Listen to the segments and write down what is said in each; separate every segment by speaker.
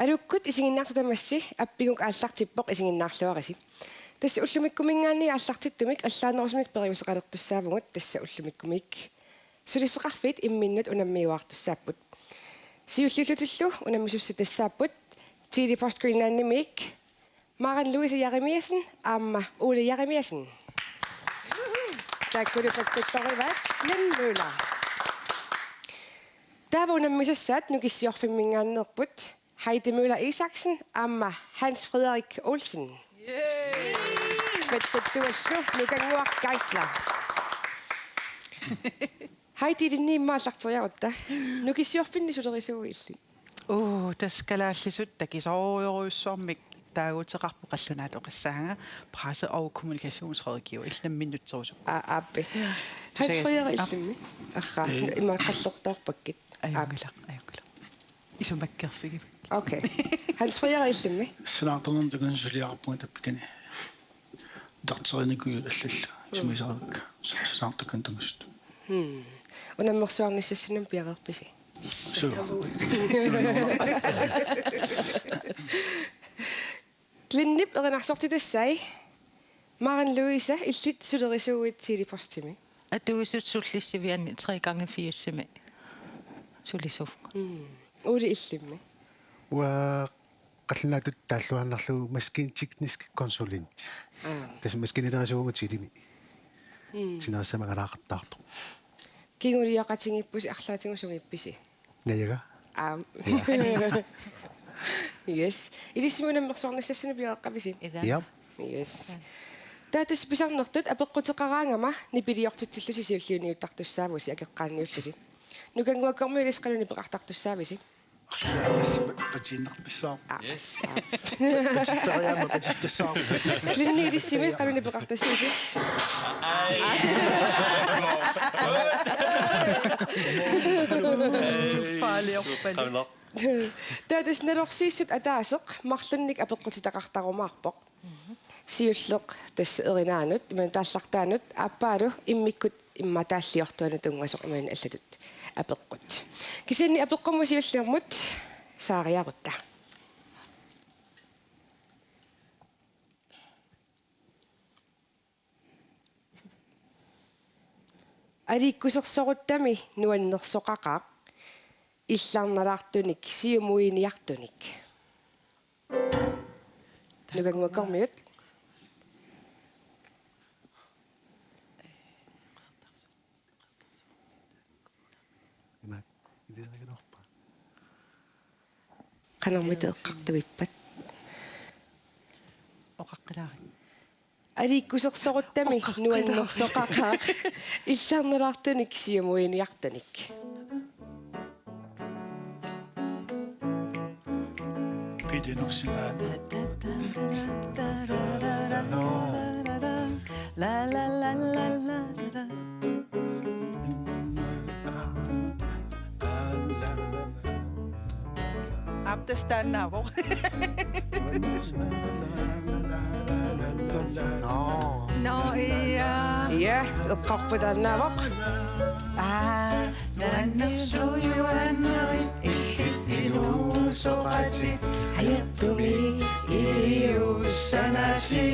Speaker 1: Alukkut isinginnaartutamassi appiguk aallartippoq isinginnaarluarisi. Tassa ullumikkumingaanni aallartittumik allaanerusumik periuseqalertussaavungut tassa ullumikkumik. Sulifeqarfit imminnut unammiuartussaapput. Siullullutillu unammisussi tassaapput Tidlig Postgreenlandimik. Maren Louise Jeremiasen, Amma Ole Jeremiasen. Tak kunne paktettorivat Glenn Møller. Der var unammissaat nukissiorfimmingaannerput. Heidi Møller Isaksen, Amma Hans Frederik Olsen. Paktettuassu nukanguaq Geisler. Heidi dinniimmaallarteriarutta. Nukissiorfinnisuterinisuuilli.
Speaker 2: Taskalaallisut takisooruussormik taaguuteqarpu qallunaat oqissaanga presse- og kommunikationsrådgiver illamminutterusup.
Speaker 1: Appi. Hans Frederik Olsen. Aha, imma qallortorpakkit.
Speaker 2: Ajungilaq. Isumakkerfigi.
Speaker 1: Okay. Hans Frederik Olsen.
Speaker 3: Snarternum tukunsuliarpun tappikani. Darterinikuut allalla. Isumisarukka. Snartukantungust.
Speaker 1: Unammersuarnissassinam piaqerpisi.
Speaker 3: So.
Speaker 1: Glinnip erinarsortitassai. Maren Louise illit sulerisuuit Tidlig Postimi.
Speaker 4: Atuusut sullissivianni 3x4 simi. Sulisuf.
Speaker 1: Uli illimmi.
Speaker 5: Wa qallunaatut taalluannarlugu maskinteknisk konsulent. Tas maskiniterisuugut silimi. Sinaasamagalaaqartaartu.
Speaker 1: Kinguliaqatingippusi arlaatingusungippisi.
Speaker 5: Nayaga.
Speaker 1: Yes. Ilismi unammersuarnissassina piaqeqqavisi.
Speaker 5: Ja.
Speaker 1: Yes. Taatas pisarnertut apeqqutеqaraangama nipiliortitsillusi siulliuniuttartussaavusi akeqqaanniullusi. Nukanguakkormu ilisqaluni peqartartussaavisi.
Speaker 3: Patinartissaa.
Speaker 1: Yes.
Speaker 3: Patitariama patittassaa.
Speaker 1: Klinni ilissimi qaluni peqartassiisi.
Speaker 2: Faaliorpani.
Speaker 1: Taatas nalorsiissut ataaseq marlunnik apeqqutitaqartarumaarpoq. Siulleq tassa erinaanut iman taallartaanut appaalu immikkut imma taalliortuanu tungasoq iman allatut apeqqut. Kisinni apeqqummu siulliarmut saariarutta. Alikkusersoruttami nuannersoqaqaaq illarnalaartunik siumuiniartunik. Nukanguakkormiut. Qanermiteeqqartuvippat.
Speaker 2: Oqaqqilaarit.
Speaker 1: Alikkusersoruttami nuannersoqaqaaq illarnalaartunik siumuiniartunik.
Speaker 3: Pidinuksilaan.
Speaker 2: La la la la la la. Abtestanavo. No, ja.
Speaker 1: Ja, eqqarputaannaavoq.
Speaker 2: Nuannersujuannerit illittinuusoqati ajortumi iliussanati.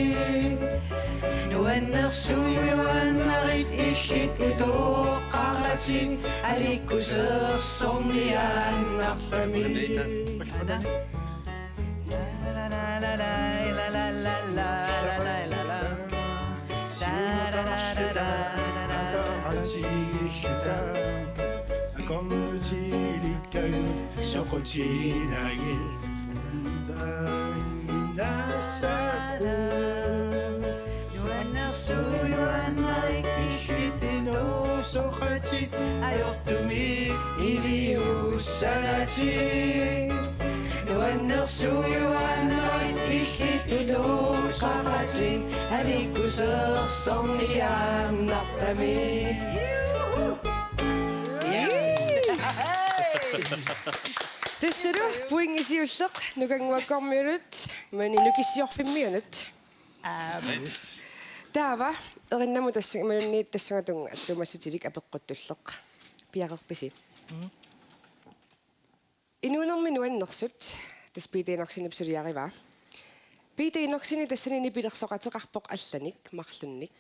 Speaker 2: Nuannersujuannerit illittuoqqarati alikkusersorniaannartami. La la la la la la la la la la la.
Speaker 3: Komutilikkan soqutiinagil dainnassaqu
Speaker 2: Nuannersujuannerit illittinuusoqati ajortumi iliussanati. Nuannersujuannerit illittuoqqarati alikkusersorniaannartami.
Speaker 1: Tassadu puingisiulleq nukanguakkormiulut mani nukissiorfimmiunut. Taava erinnamu tassu imalunniit tassungatunga attumassutilik apeqquttulleq piaqerpisi. Inuunermi nuannersut тас питиинорсини псулиариваа. Питиинорсини тассани нипилерсоqatiqarpoq алланик марлунник.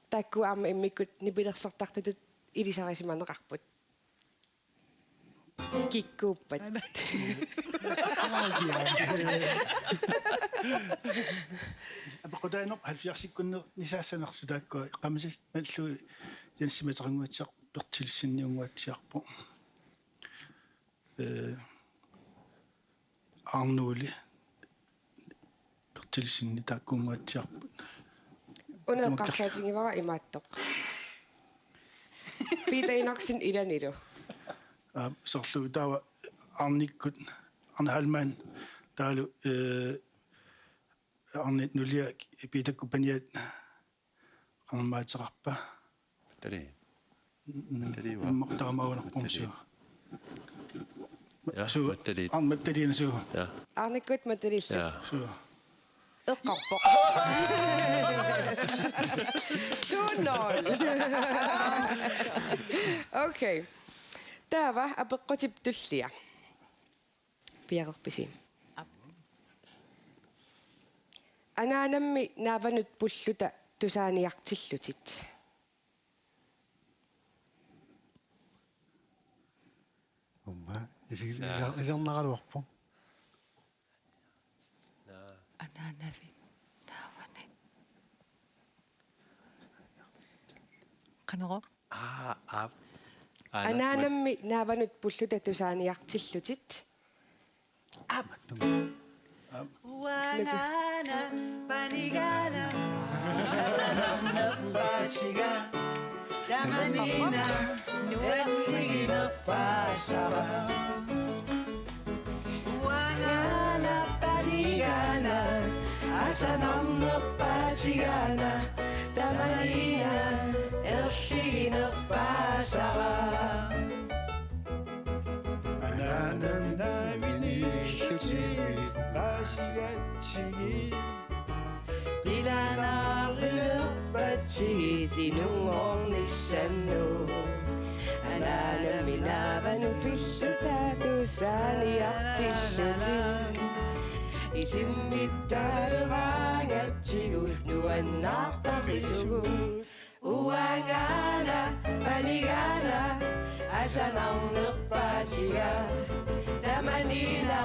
Speaker 1: Таакку аама иммиккут нипилерсортартутут илисарисиманеqarput. Киккууппат.
Speaker 3: апақутаанер 70-сиккуннер нисаассанерсу тааккуа qamsas маллуи янссиматерингуатсиар пертилиссинниунгуатсиарпо арнуули пертилиссинни тааккунгуатсиарпут
Speaker 1: Унеққарлаатингивара имааттоқ. Питиинорсин иланилу.
Speaker 3: сорлу таава арниккут арнахалмаан таалу арнит нулиа питакку паниат армаатеқарпа
Speaker 6: Tadi.
Speaker 3: мақтаамаагунарпумсу
Speaker 6: Ja,
Speaker 3: су
Speaker 6: tadi.
Speaker 3: арматталиинсу
Speaker 6: Ja.
Speaker 1: Арниккут маталиллу.
Speaker 6: Ja.
Speaker 3: су
Speaker 1: Эққарпоқ. Суннол. Окей. Таава апеққутип туллиа. Пиарерписи. Анаанамми нааванут пуллута тусааниартиллутит.
Speaker 5: Умма исернагалуарпу.
Speaker 4: Ананави таавани. Канаро?
Speaker 1: Анаанамми нааванут пуллута тусааниартиллутит.
Speaker 2: Wangana, panigana, pasiga, yamanina, nueligina pasaba. Wangana, panigana, asanam pasigana, yamanina, nueligina pasaba.
Speaker 1: Dilanarilupati dinungornissannu Ananammi naavanu pilluta tusaaniartilluti Isimmittaevaangatsigut nuannaartaqisugu Uangana panigana asanarnerpaasiga Tamanina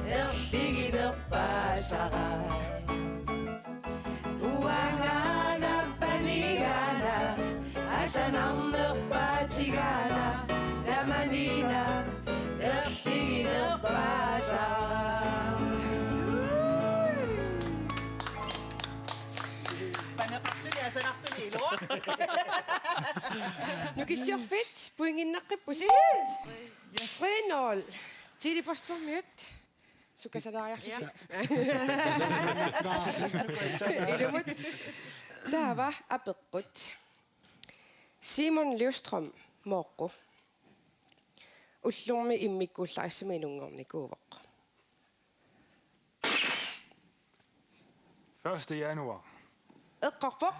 Speaker 1: erliginerpaasaqa Uangana panigana asanarnerpaatigana Tamanina erliginerpaasaqa Nukisiorfit puinginnaqqippusi 3-0 Tiliporstermiut Sukasalaariarsi Ilumut Taava apeqqut Simon Ljöström mooqqu Ullurmi immikkuullarisumi nungornikuuvoq
Speaker 7: 1. januar.
Speaker 1: Eqqarpoq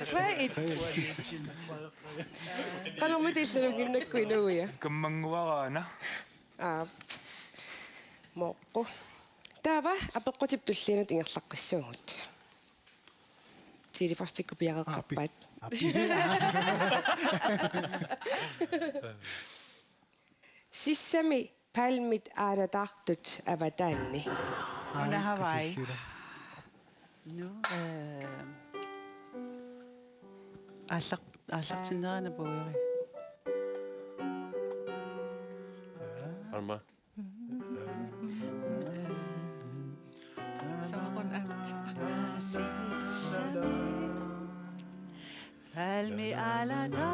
Speaker 1: 3-1 Qanormi tillalunginnakku inuuya
Speaker 7: Kammanguaraana.
Speaker 1: mooqqu Taava apeqqutip tullianut ingerlaqqissuugut Tiliportikku piareqqarpaat Sissami palmit aadatartut avataanni
Speaker 2: Under Hawaii. Nu аллартинерана пуери.
Speaker 6: Alma.
Speaker 4: Soron alt.
Speaker 2: Palmi ala da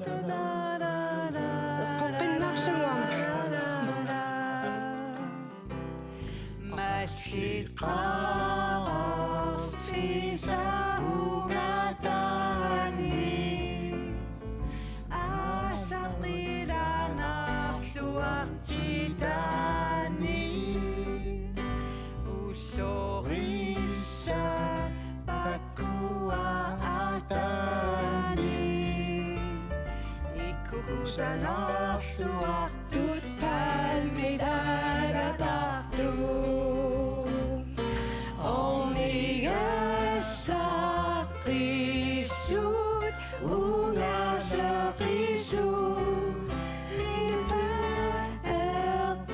Speaker 2: da da da. Mashiqaf fi saugatani asaqila narluartitani ullorissa pakua atani ikukusanarluartut palmi
Speaker 1: Ungasaqisut, ungasaqisut,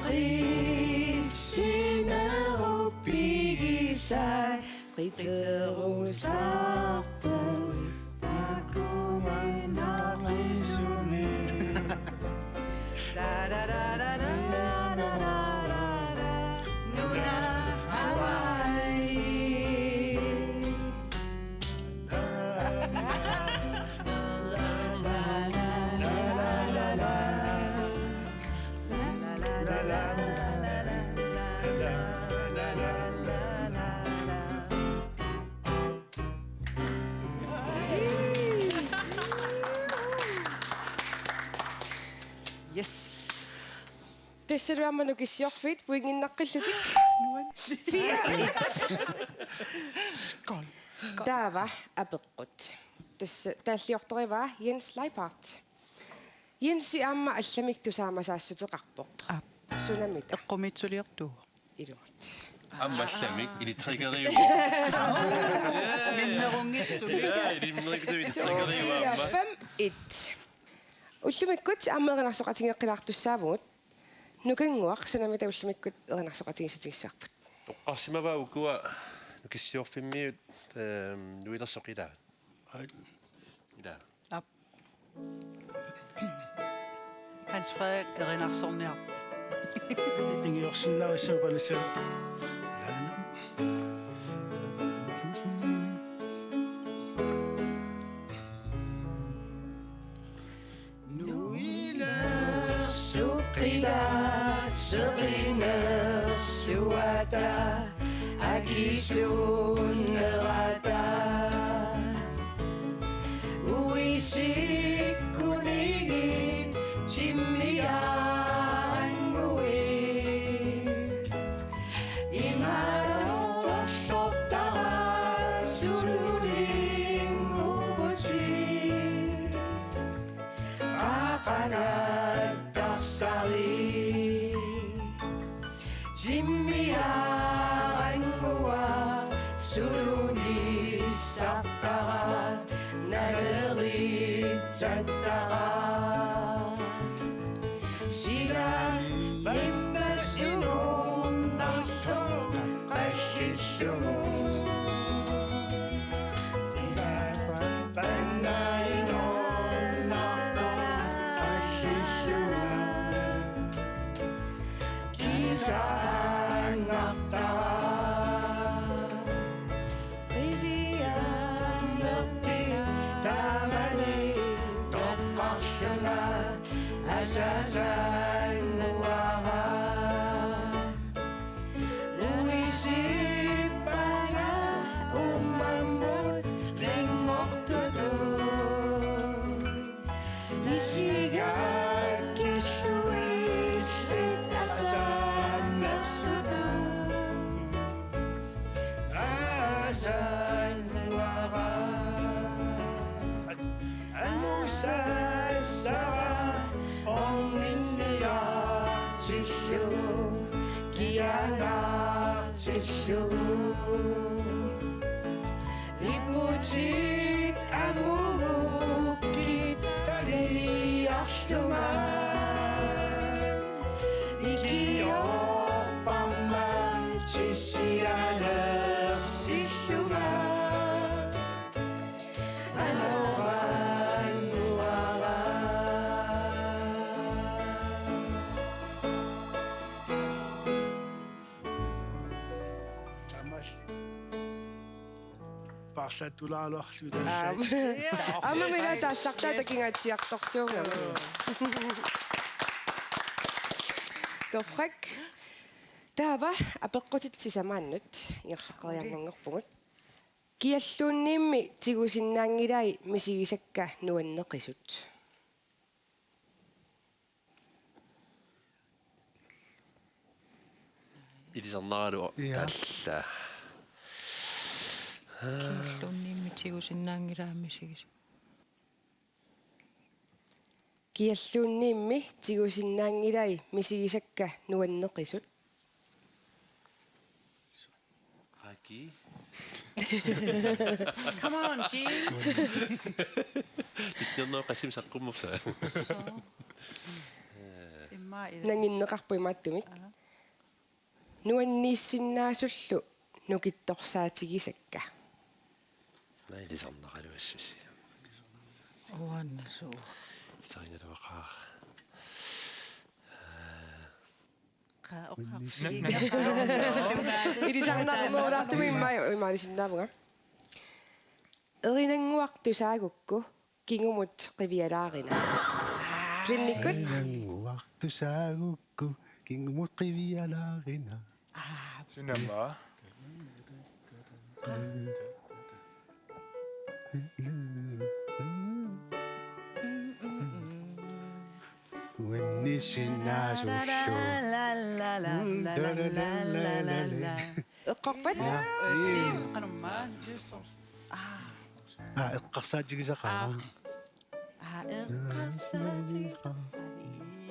Speaker 1: Qisineruppigisat, qiterusarpun,
Speaker 3: Nakumanaqisuni.
Speaker 2: Da da da da da da da da da da. Nuna Hawaii. Yes.
Speaker 1: Tässä lyömme nukis johvit, puingin nakkillutik. 4-1.
Speaker 2: Skål.
Speaker 1: Täävä apeqqut. Tässä johtorivaa Jens Leipart. Jensi amma allamiktu saamasaassuteqarpoq. Sunamit
Speaker 2: Qumitsuli
Speaker 1: iluat.
Speaker 6: Ammallamik ili triggeriu.
Speaker 2: Minnerungitsuli.
Speaker 6: Ja, ili mriktuit triggeriu amma.
Speaker 1: 5-1. Ullumikkut ammeerinarsoqatingeqqilaartussaavut. Nukanguaq sunamita ullumikkut erinarsoqatingissutingissuarput.
Speaker 6: Toqqarsimava ukua nukissiorfimmiut nuilersoqilaat. Ila.
Speaker 2: Op. Hans Frederik Erinarsorniar.
Speaker 3: Ingiorsinnarissuuqalissa.
Speaker 1: Suqida, suqina, suata, akisunnerata. Uisikkunigin, timmiaanguin. Imatorsortara, sululingubutin. Aqanattarsari, timmiaangua, sululissartara, naleritattara. Sila nimmasununartum qashissumun. Asasan muara Uisipana umamut lingortutun Isigan kisuisit asan naksutun Asan muara Anusasara Onninnia tishu, kiana tishu. Iputit amukit aliashtuman. Ikiopama tisialer sishuman. Anoran muara.
Speaker 3: Parsatulaaluarlu
Speaker 1: Amma minä taas saktaatakin atsiartorsuunga. Torrak. Täävä apeqqutit sisamannut iorlaqariarnanngorpugut. Kialluunniimmi tigusinnaangilai misigisakka nuanneqisut.
Speaker 6: Ilisarnaralu talla.
Speaker 4: Kiallunniimmitsigusinnaangilaammisigisu.
Speaker 1: Kialluunniimmi tigusinnaangilai misigisakka nuanneqisut.
Speaker 6: Haki.
Speaker 2: Come on, Jean.
Speaker 6: Itnernoo qassimisaqqummufsa.
Speaker 2: Imma ila.
Speaker 1: нангиннеқарпуимааттумик нуаннииссиннаасуллу нукитторсаатигисакка
Speaker 6: Nailisornaqaluassуси.
Speaker 4: Uannasuu.
Speaker 6: Исарингалавақаа.
Speaker 1: илисарнарнуулаартуми имаалисиннаавга эринангуартусаагукку кингумут қивиалаарина клинникут
Speaker 5: Uartusaaguukku kingumut qivialaarina.
Speaker 7: Sunamba.
Speaker 5: Uannissinnaasuullu.
Speaker 1: эққарпат
Speaker 2: Qanummaan.
Speaker 5: Eqqarsaatigisaqaa.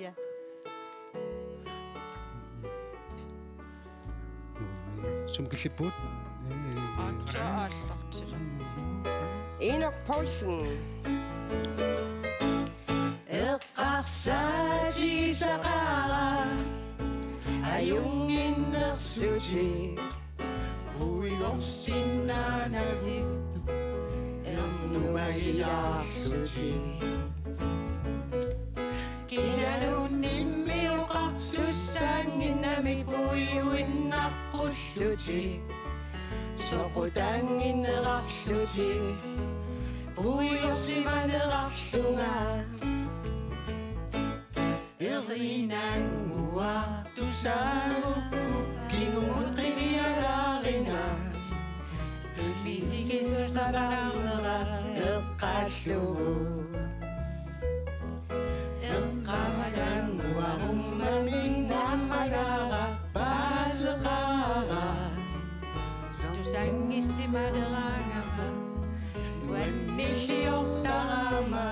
Speaker 2: Ja.
Speaker 5: Sumkillippuut.
Speaker 4: Antaallortil.
Speaker 1: Enoch Poulsen эққарсаатигисақара аюнгиннерсути
Speaker 4: Uigorsinnaanati.
Speaker 1: эрнумагилаарлути
Speaker 4: Kinalunimmiuqarsussaanginnami puiuinnarqulluti. Soqutangиннерарлути. Puiorsimanerarlunga. Erinangua tusaagukku kingumutrivialaarina. Fysikisalarangera eqqaallugu. Eqqamalangua ummaminnammagaara paaseqaara. Tusangissimalerangama nuannilliortarama.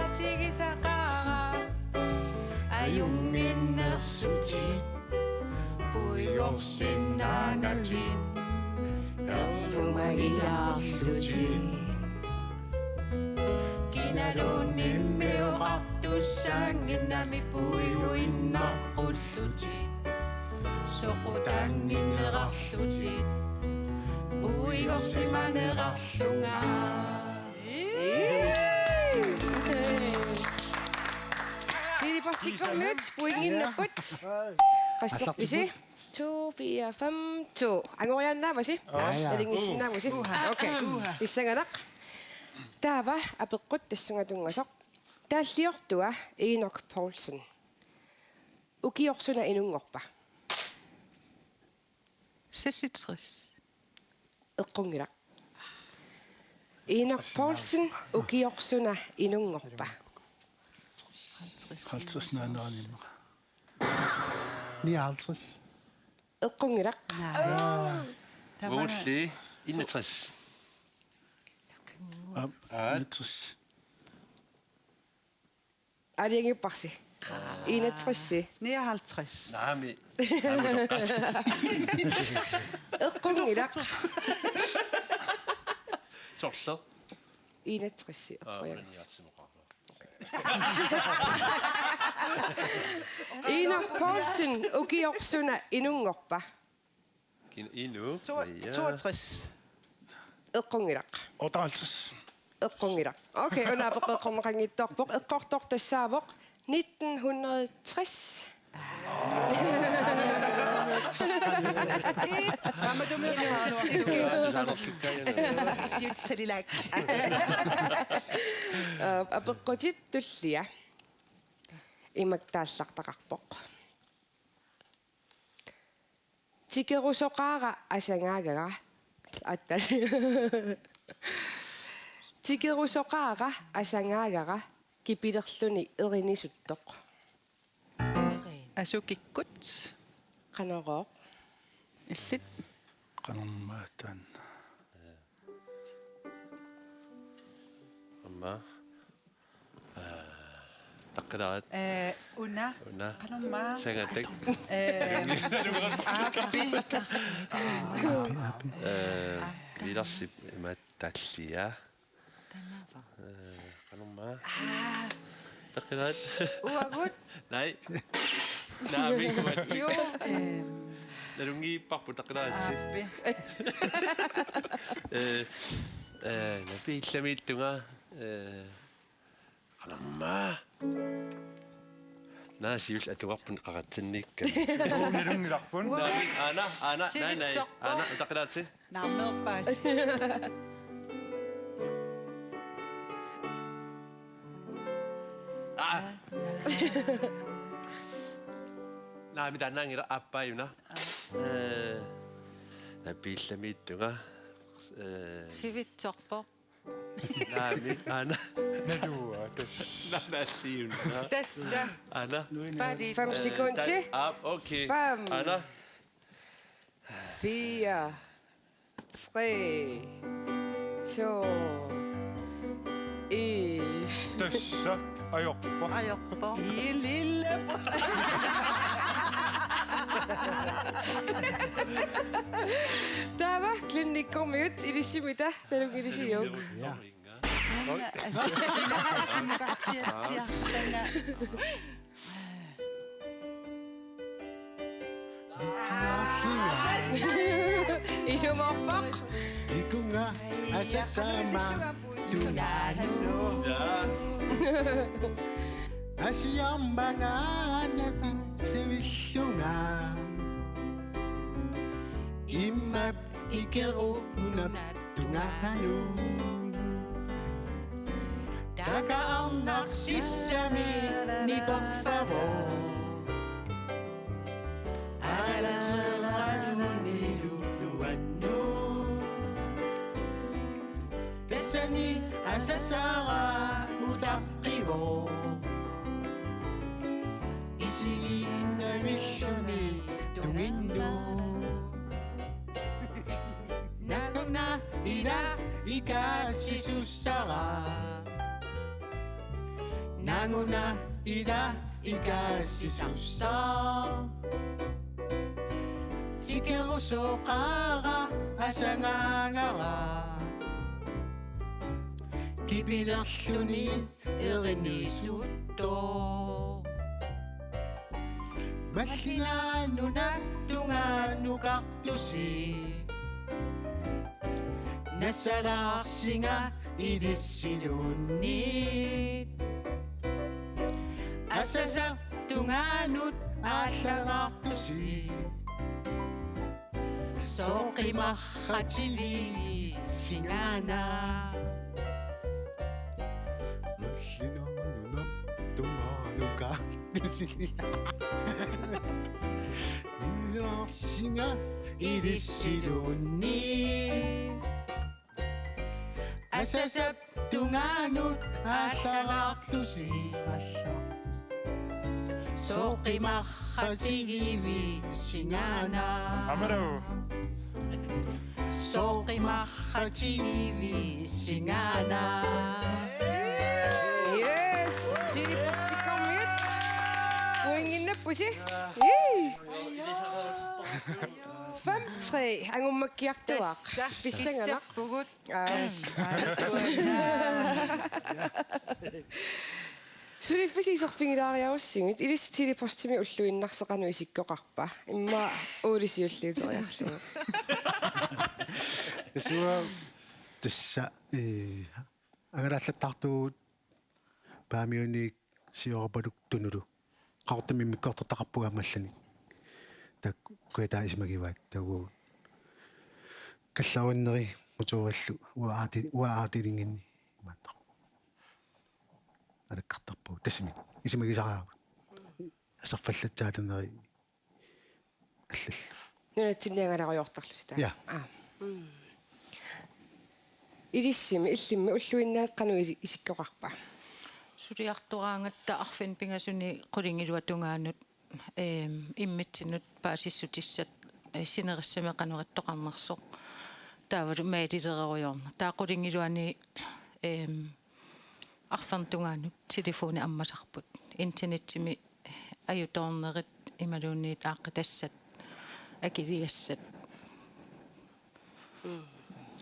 Speaker 4: Eqqarsaatigisaqara ayunginnersutit puigorsinnaanatit erlumagilaarlutit kinalunimmiuqartussaanginnami puiguinnarqullutit soqutanginnerarlutit puigorsimanerarlunga.
Speaker 1: Lille parti kom ut, puinginnaput qassarpisi 2 4 5 2 angoriannaavasi алингиссиннаавasi окей иссаганақ таава апеққут тассунгаtungasoq тааллиортуа Enoch Poulsen укиорсуна инунгорпа
Speaker 4: Sessitris.
Speaker 1: эққунгилақ Enoch Poulsen укиорсуна инунгорпа
Speaker 3: 50 naanaaninma.
Speaker 5: 59.
Speaker 1: эққунгилақ
Speaker 6: Uulli 61.
Speaker 3: Mitris.
Speaker 1: алиангиппарси 61
Speaker 2: 59.
Speaker 6: Naami.
Speaker 1: эққунгилақ
Speaker 6: Sorler.
Speaker 1: 61 эққуяга Enoch Poulsen ukiorсуна инунгорпа
Speaker 6: Inu.
Speaker 2: 62.
Speaker 1: эққунгилақ
Speaker 3: 58.
Speaker 1: эққунгилақ окей унаапеққеққормақангитторпоқ эққортортассаавоқ 1960
Speaker 2: Samme du med det. Selilak.
Speaker 1: апеққутит туллиа имактааллартақарпоқ Tikerusoqaara asangaagaga. Attal. Tikerusoqaara asangaagaga kipilerluni erinisuttoq.
Speaker 2: Asukikkut.
Speaker 1: Qanoroq.
Speaker 2: Illit.
Speaker 3: Qanermaatan.
Speaker 6: Amma. Takkaraat.
Speaker 2: Una.
Speaker 6: Una.
Speaker 2: Qanerma.
Speaker 6: Sangatek.
Speaker 2: Aapi.
Speaker 6: Leadership imattallia. Qanerma. Takkaraat.
Speaker 4: Uagut.
Speaker 6: Nej. Naami kumat.
Speaker 4: Jo.
Speaker 6: Narungi pappu takkaraat.
Speaker 2: Aapi.
Speaker 6: Napi illamittunga. Qanerma. Naasiul atuarpun qaratsinnikka.
Speaker 7: Nirungilarpun.
Speaker 6: Ana nej.
Speaker 4: Sivitsorpo.
Speaker 6: Ana takkaraatsi.
Speaker 2: Naammerpaas.
Speaker 6: Naami tanangira appayuna. Napi illamittunga.
Speaker 4: Sivitsorpo.
Speaker 6: Naami ana
Speaker 7: Nadua.
Speaker 6: naasiuna.
Speaker 4: Tässä.
Speaker 6: Ana.
Speaker 4: Færdig.
Speaker 1: 5 sekunder.
Speaker 6: Okay.
Speaker 1: 5,
Speaker 6: Ana.
Speaker 1: 4, 3, 2, 1.
Speaker 7: Tässä. Ajorpa.
Speaker 4: Ajorpo.
Speaker 2: I lille.
Speaker 1: Der er virkelig ikke kommet ud i det simida, da du kan sige jo. I nummer 4.
Speaker 5: Ikunga asasama tunano. Asiyambanga nabi sevishunga. Imap ikero unap tungano. Daga ang naksisami ni por favor. Alatserano niluluano. Desani asasara mutakibo. Isilin na mishoni tungindo. Naguna ina ikasisusara. Nanguna ina ikasisusa. Tikeruso kara asangangara. Kipilerluni erinisutto. Malinanu na tunganu kaktusi. Nasarasinga idisilunit. Asasa tunganut asangaktusi. Soki makhatili singana. Malinanu na tunganu kaktusi. Nasarasinga idisilunit. Asasap tunganut asangaktusi. Soki makhatili singana.
Speaker 7: Amaro.
Speaker 4: Soki makhatili singana.
Speaker 1: Yes, de kom ud. Pointene på sig. 5-3. Ang umakyaktuak.
Speaker 4: Tässä.
Speaker 1: Bisenga na.
Speaker 4: Kissepugut.
Speaker 1: Suli fisisorfingilaariarussingit ilissitiliportimi ulluinnarseqanu isikkoqarpa. Imma uulisiulliuteriarlugu.
Speaker 5: Tasua tassa angalaallattartuut paamiunik siorapaluk tunulu. Qartami mikkortortaqarpugaamallani. Tak kuitaa ismagivaat tagu kallaruneri mutuugallu uaartilinginni maataq. Alakkartarpu tassimi ismagisaraagut. Asarfallatsaataneri allall.
Speaker 1: нунатсинниангалариортарлу сита.
Speaker 5: Ja.
Speaker 1: Илиссими иллимми уллуиннааққану исиккоқарпа.
Speaker 4: Suliarturaangata arfin pingasuni qulingiluwa tungaanut immitsinut paasissutissat sinerissamiqanerittoqarnersoq taavalu maalilereriorna taa qulingiluani arfartungaanut telefoni ammasarput internetsimi ajutornerit imaluunniit aaqqitassat akiliassat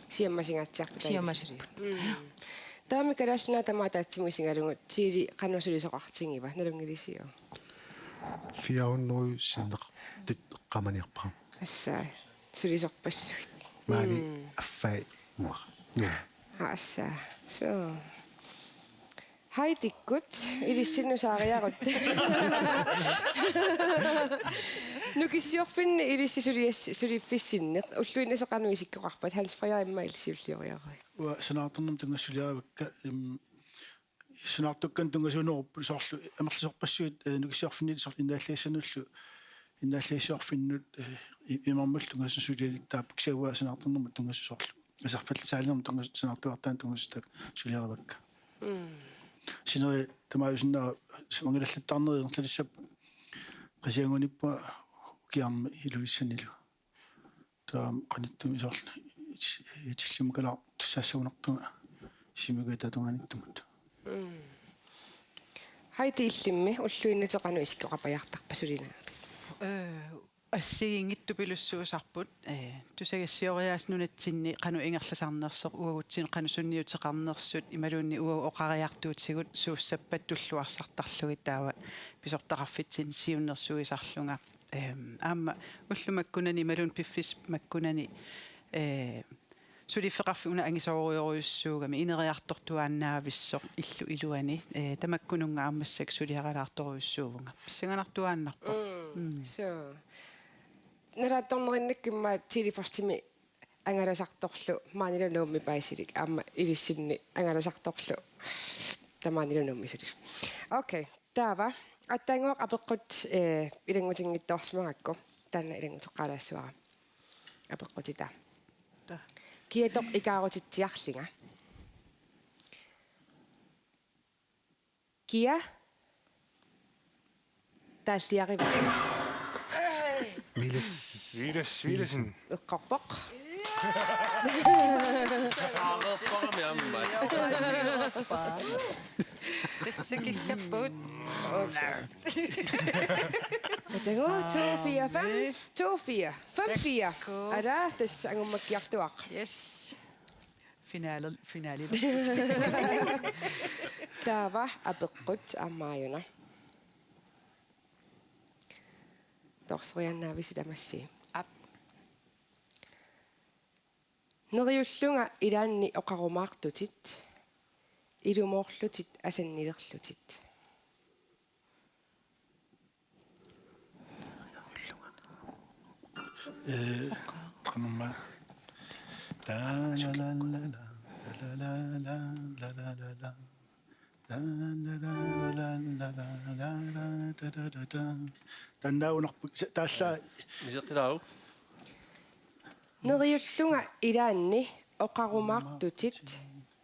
Speaker 1: Siammasingaatsiarpa. Таами калааллина тамаатаатсимуисингалугут тиили канусулисоқартингива налунгилисио.
Speaker 5: 400 синнеқ тит қаманиарпаа.
Speaker 1: Ассаа сулисорпассуит.
Speaker 5: Маани аффай муа.
Speaker 1: Ассаа. So. Хайдиккут илиссиннусаариарут. Нукиссиорфинни илиссисулиффиссиннеқ уллуиннасеқарну исиккоқарпат Hans Freja имма илисиуллиориарой.
Speaker 3: уа санаартэрнам тунгасулиаавакка санаартуккан тунгасунеруппу соорлу амерлисорпассуит нукиссиорфинни сорл иннааллиассануллу иннааллиассиорфиннут имармул тунгасусулиалиттаап ксауа санаартэрнэрму тунгасусоорлу асарфаллисаалинерму тунгас санаартуартаан тунгасутак сулиаравакка синери тамааюсиннаа мангилаллаттарнери ерлалиссап qasiangunippa kiarmi iluissanilu taam qanittumi soorlu itsillimukala tussaassaunertunga simugatatunganittumut
Speaker 1: Haiti illimmi ulluinnatеqanu isikkoqapajartarpa sulina.
Speaker 2: ассигингиттупилуссуусарпут тусагассиориаас нунатсинни қану ингерласарнерсоқ уагутсин қану сунниутеқарнерсут ималуунни уа оқариартуутсигут сууссаппат туллуарсартарлуги таава писортақарфитсин сиуннерсуисарлунга аама уллумаккунани ималуун пиффис маккунани сулиффеқарфуна ангисоориориуссуугами инериартортуааннаависсоқ иллу илуани тамаккунунга аамассак сулиаралаарториуссуувнга писсанганартуааннарпо
Speaker 1: So. Naratornerinnikkumma tilipostimi angalasartorlu maanilanuummi paisilik amma ilissinni angalasartorlu tamaanilanuummi sulik. Okay, taava attangua apeqqut ilangutiнгittorsmagakku tanna ilangutеққалаассуара. Apeqqutita. Kiatoq ikaarutitsiarlinga. Kia тааллиариваа
Speaker 7: Vilesen.
Speaker 1: эққарпоқ
Speaker 6: аарерпарами амма
Speaker 4: qissakissappuut
Speaker 1: Tego 245 54 Ada tas angummakkiartuaq.
Speaker 4: yes
Speaker 2: finaali
Speaker 1: Taava apeqqut ammaajuna. Torsriannaavisi tamassi. Neriullunga ilaanni oqarumaartutit ilumorlutit asannilerlutit.
Speaker 3: qanumma la la la la la la la la la la таннауунарпу тааллаа
Speaker 6: мисеқилау
Speaker 1: Neriullunga ilaanni oqarumaartutit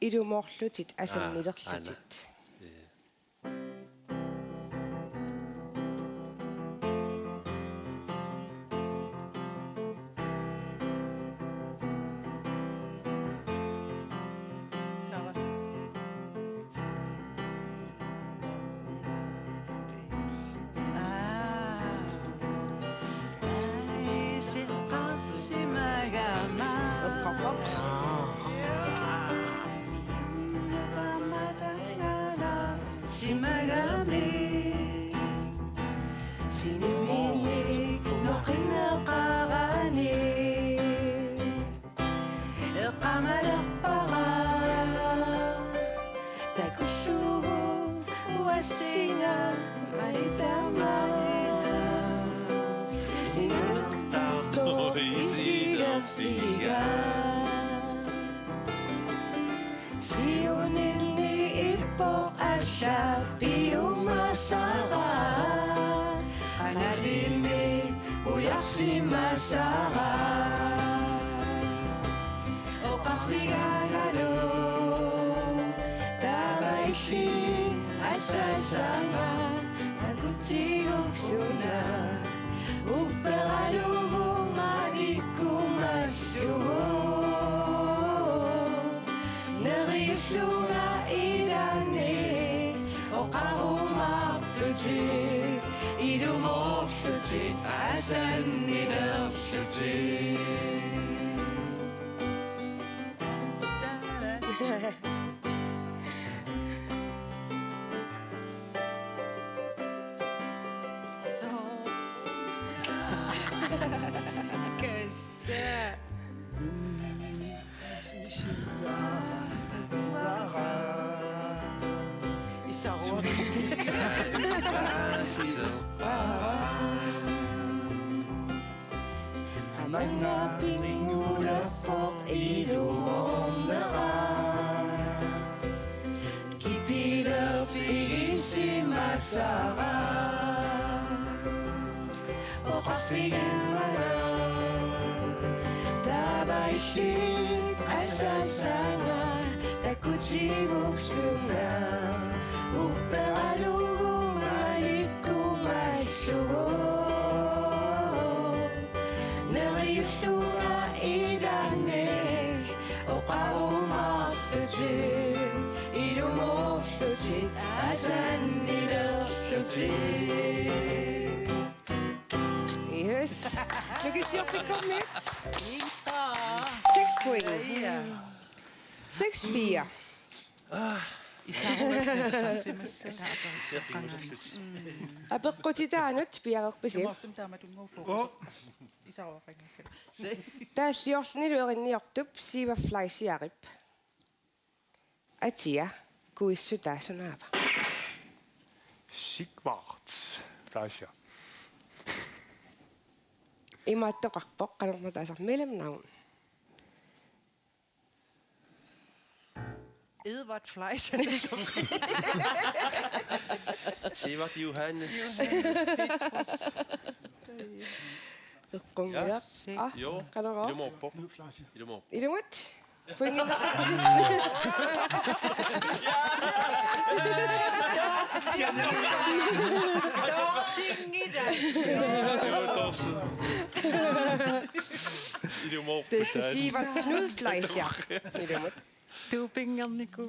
Speaker 1: ilumorlutit asannilerlutit.
Speaker 2: Ersimasara Oqarfigagalo Tabaishi Asasama Akutiuksuna Uperalugu Madikumashugo Neriflunga idane Oqarumartuti Idumortuti Asanivertuti
Speaker 4: Så. Sikasa.
Speaker 2: Amanga pingula for ilumondera Kipila figisimasara Oqarfigagalo Tabaishi asasana Takutimuksuna Uperalugu malikumashugo Neriflunga idane Oqarumartuti Idumortuti Asanivertuti
Speaker 1: Yes. Lykkes Joffe, kom med. 6 point. 6-4. Apeqqutitaanut piaqerpisim. Taasliorlunilu erinniortup siivaflaisiarip. Atia kuissu taasunaava.
Speaker 7: Sigvarts. Fleischer.
Speaker 1: Imaattoqarpoq qanormataasar mellemnavn.
Speaker 2: Edvard Fleischer
Speaker 6: Evert Johannes.
Speaker 1: Eqqungiaq.
Speaker 6: Jo.
Speaker 1: Qanoror.
Speaker 6: Idumorpo. Idumorpo.
Speaker 1: Ilumut. Puingin
Speaker 6: Idumorpo.
Speaker 1: Tässä siivat knudfleischer. Ilumut.
Speaker 4: Dopingerniku.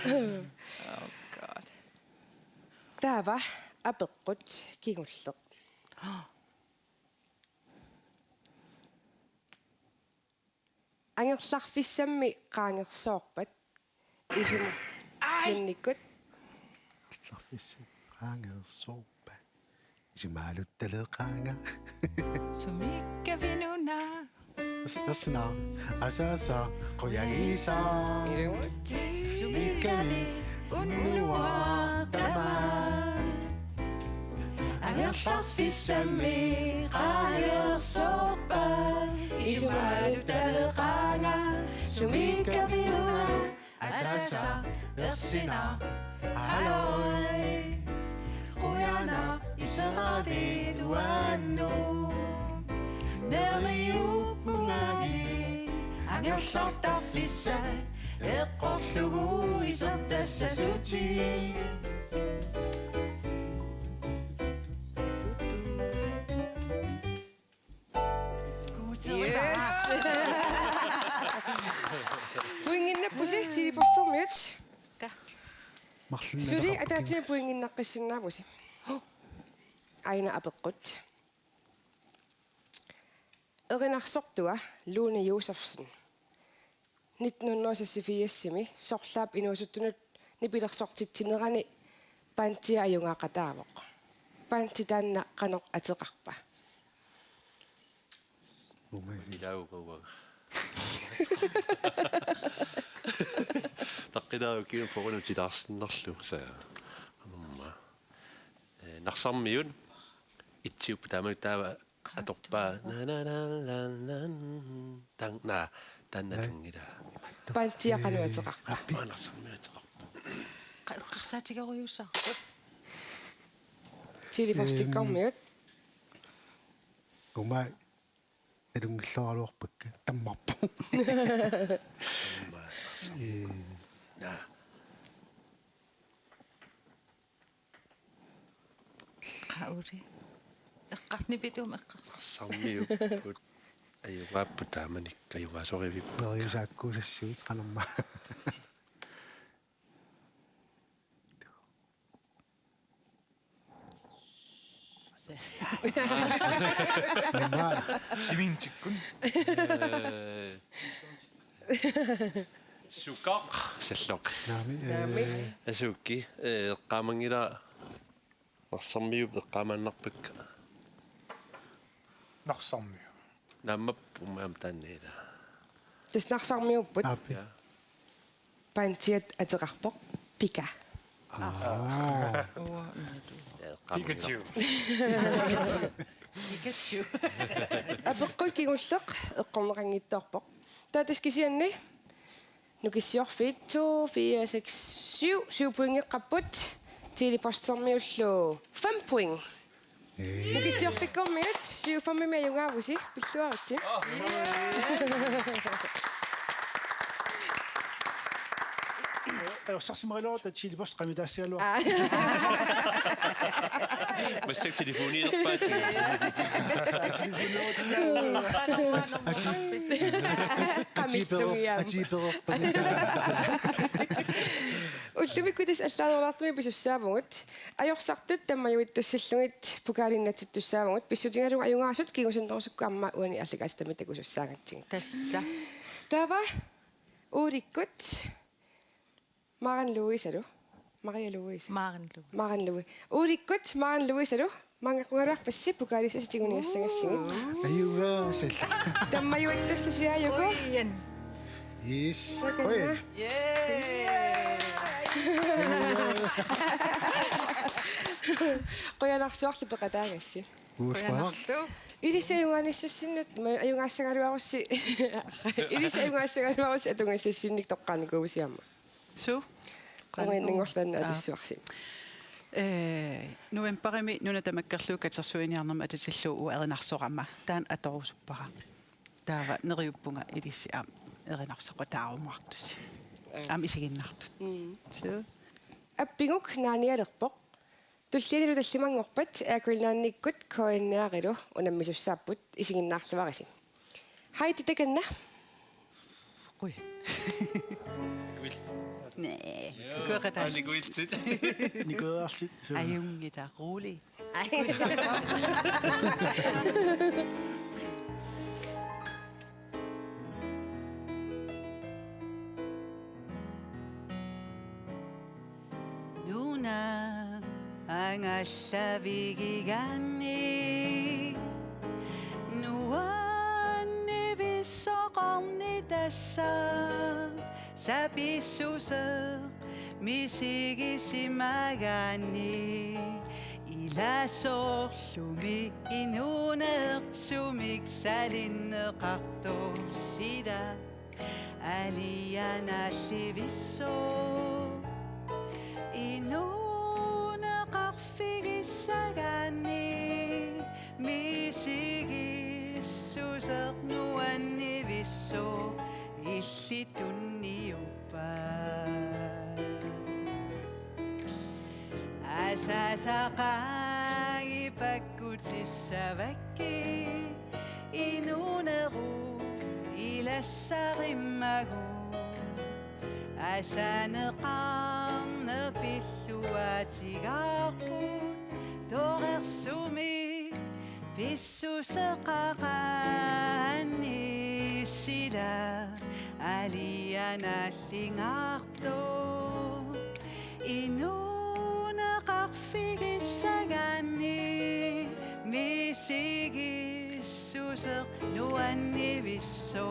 Speaker 4: Oh God.
Speaker 1: Taava apeqqut kingulleq. Angerlarfissammi qaangersoorpat isum kinnikkut
Speaker 5: Lafissi qaangersoorpa. Isimaaluttaleeqaanga.
Speaker 4: Sumikka vinuna.
Speaker 5: Asna asasa qoyagiisa.
Speaker 1: ilumut.
Speaker 5: Mikani
Speaker 2: Unnuartama Angerlarfissammi qaangersoorpa Isumaalutaleqaanga Sumikkavinuna Asasa Ersina Haloi Quyana Iseraviduannu Neriuppungagi Angerlartarfissa Eqqorlugu Isertassasuti
Speaker 1: Yes. Puinginnappusi siliporsormiut. Suli ataatima puinginnaqqissinnaarpusi. Aina apeqqut. Erinarsortua Lune Josefsen. 1984-simi sorlaap inuusuttunut nipilersortitsinerani panttia ajungaaqataavoq. Pantti tanna qanoq ateqarpa.
Speaker 6: Ilauguag. Taqqidaa kiin forunut sitarsinnerlu saa. Anumma. Narsarmiun itsiup taamutaava atorpaa na tannatungila.
Speaker 1: Panttia qanuateqarpa.
Speaker 6: Narsarmiuteqarpa.
Speaker 4: Qassatigeruyussar.
Speaker 1: тилипорстиккормиут
Speaker 5: ума элунгиллораалуарпакка таммарпу
Speaker 4: Qauли. Eqqarnipituum eqqarsa.
Speaker 6: Narsarmiupput ajungaappu taamanik ajungaasorivipp.
Speaker 5: периусааккуусассуит канамма
Speaker 7: 시민직군.
Speaker 6: Sukkar sallok.
Speaker 5: наами
Speaker 6: Asukki eqqaamangila narsarmiup eqqaamaannarpakka.
Speaker 7: Narsarmiu.
Speaker 6: Naammappummaam taanniila.
Speaker 1: таснарсармиуппут
Speaker 5: апи
Speaker 1: пантиат атеқарпоқ пика
Speaker 7: Pikachu.
Speaker 1: апеққут кигуллеқ эққорнеқангиттоорпоқ таатаскисианни нукиссиорфит 2 4 6 7 поингеққаппут тилипорстермиуллу 5 поинг нукиссиорфиккормиут 7 мимиаюнгаавуси пиллуаритти
Speaker 3: Сарсимарилоо тачилипорс qamitaasialua.
Speaker 6: Massak telefonilerpaati.
Speaker 5: атиберо
Speaker 1: уллумиккутис аллаанерлартми писуссаавгут ajorсартут таммаюиттуссаллугит пукаалиннатит туссаавгут писсутингалуга аюнгаасут кигусаннерусукку амма уани аллагастами такусуссаагатсиг
Speaker 4: Tassa.
Speaker 1: тава уриккут Maren Louise, er du? Maria Louise. Maren Louise. Urikut, Maren Louise, er du? Mange kunger på Sipukari, så stiger hun i sengen.
Speaker 5: аюга сал
Speaker 1: Тамма jo ikke så siger jeg jo.
Speaker 5: yes
Speaker 2: Yeah.
Speaker 1: Qoya narsuarlu peqataagassi.
Speaker 5: уусваа
Speaker 1: Ilisayungaanissassinut ajungaassangaluarussi. Ilisayungaassangaluarussi atungassassinnik toqqaanikuusiamma.
Speaker 8: So.
Speaker 1: Qonginningorlanna atissuarsi.
Speaker 8: Novemberimi nuna tamakkerluukatsersuiniarnerma atisilluu uerinarsoramma taan atorusuppara. Taava neriuppunga ilissi am erinarsoqa taarumartussi. Am isiginnartut. So.
Speaker 1: Appinguk naanialerpoq. Tullianilu tallimangorpat aakuilnaannikkut koinnaarilu unammisussaaput isiginnaarluarisi. Haiti takanna.
Speaker 8: Ui. Nee. Kuqataa.
Speaker 3: Nikuarsit.
Speaker 8: Ajungita rolig. Nuna ang asabigigani nuan nivisoqornitassa sapisusa misigisimagani ilasorlumi inunersumik salinneqartussida alianallivisso inuneqarfigissagani misigissusernuannivisso illitunniuppa asasaqaangipakkutsissavakki inuneru ilassarimagu asaneqarnerpilluatigaarput torersumi pissuseqaqaannissila alianallingaartu inuneqarfigissagani misigissuser nuannivisso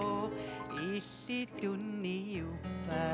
Speaker 8: illitunniuppa